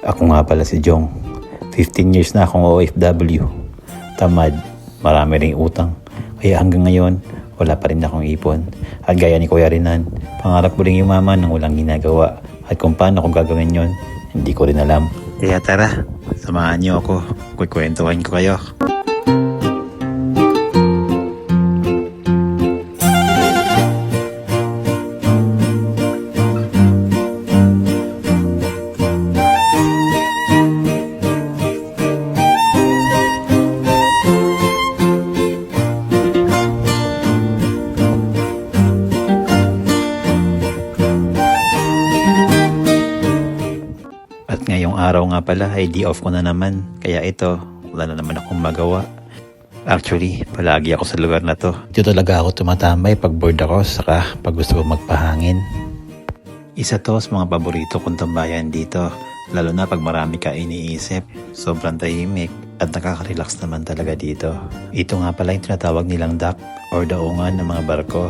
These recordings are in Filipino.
Ako nga pala si Jong. 15 years na akong OFW. Tamad, marami ring utang. Kaya hanggang ngayon, wala pa rin akong ipon. At gaya ni Kuya Rinan, pangarap ko ring yumaman nang walang ginagawa. At kung paano ko gagawin yon, hindi ko rin alam. Kaya tara, samahan niyo ako. Kukwentuhan ko kayo. At ngayong araw nga pala ay day off ko na naman. Kaya ito, wala na naman akong magawa. Actually, palagi ako sa lugar na to. Dito talaga ako tumatambay pag bored ako, saka pag gusto ko magpahangin. Isa to sa mga paborito kong tambayan dito. Lalo na pag marami ka iniisip. Sobrang tahimik at nakaka-relax naman talaga dito. Ito nga pala yung tinatawag nilang dock or daungan ng mga barko.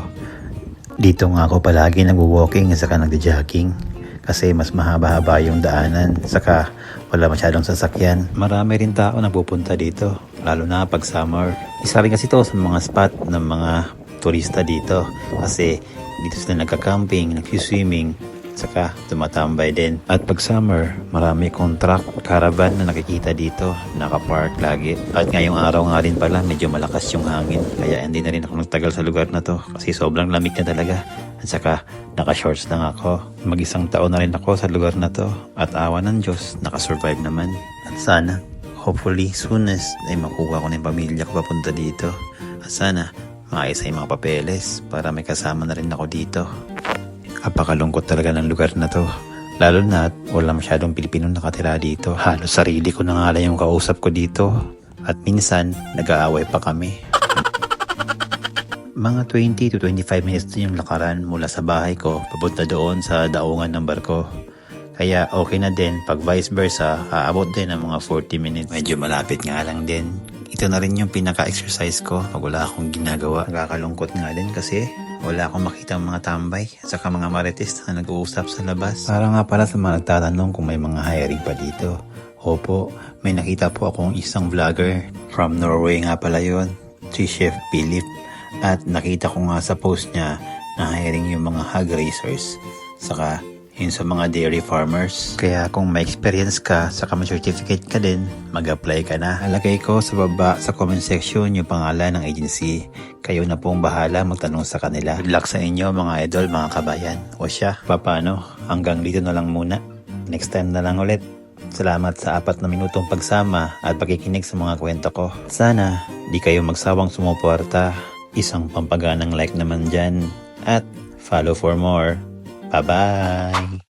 Dito nga ako palagi nagwo-walking saka nagja-jogging. Kasi mas mahaba-haba yung daanan, saka wala masyadong sasakyan. Marami rin tao na pupunta dito, lalo na pag summer. Isa rin kasi ito sa mga spot ng mga turista dito. Kasi dito sila nagka-camping, nag-swimming, saka tumatambay din. At pag summer, marami kong truck, caravan na nakikita dito, nakapark lagi. At ngayong araw nga rin pala, medyo malakas yung hangin. Kaya hindi na rin ako nagtagal sa lugar na to, kasi sobrang lamig na talaga. At saka, naka-shorts lang ako. Mag-isang taon na rin ako sa lugar na to. At awa ng Diyos, nakasurvive naman. At sana, hopefully, soonest ay makuha ko na yung pamilya ko papunta dito. At sana, maayos ay mga papeles para may kasama na rin ako dito. Apakalungkot talaga ng lugar na to. Lalo na at wala masyadong Pilipino nakatira dito. Halos sarili ko na nga lang yung kausap ko dito. At minsan, nag-aaway pa kami. Mga 20 to 25 minutes din yung lakaran mula sa bahay ko papunta doon sa daungan ng barko. Kaya okay na din pag vice versa, aabot din ng mga 40 minutes. Medyo malapit nga lang din. Ito na rin yung pinaka-exercise ko pag wala akong ginagawa. Nakakalungkot nga din kasi wala akong makita mga tambay at saka mga marites na nag-uusap sa labas. Para nga pala sa mga nagtatanong kung may mga hiring pa dito. Opo, may nakita po akong isang vlogger. From Norway nga pala yun, si Chef Philip. At nakita ko nga sa post niya na hiring yung mga hog raisers, saka yun sa mga dairy farmers. Kaya kung may experience ka, saka may certificate ka din, mag-apply ka na. Halagay ko sa baba sa comment section yung pangalan ng agency. Kayo na pong bahala magtanong sa kanila. Good luck sa inyo mga idol, mga kabayan. O siya, paano? Hanggang dito na lang muna. Next time na lang ulit. Salamat sa 4 na minutong pagsama at pakikinig sa mga kwento ko. Sana di kayo magsawang sumuporta. Isang pampaganang like naman dyan. At follow for more. Bye-bye!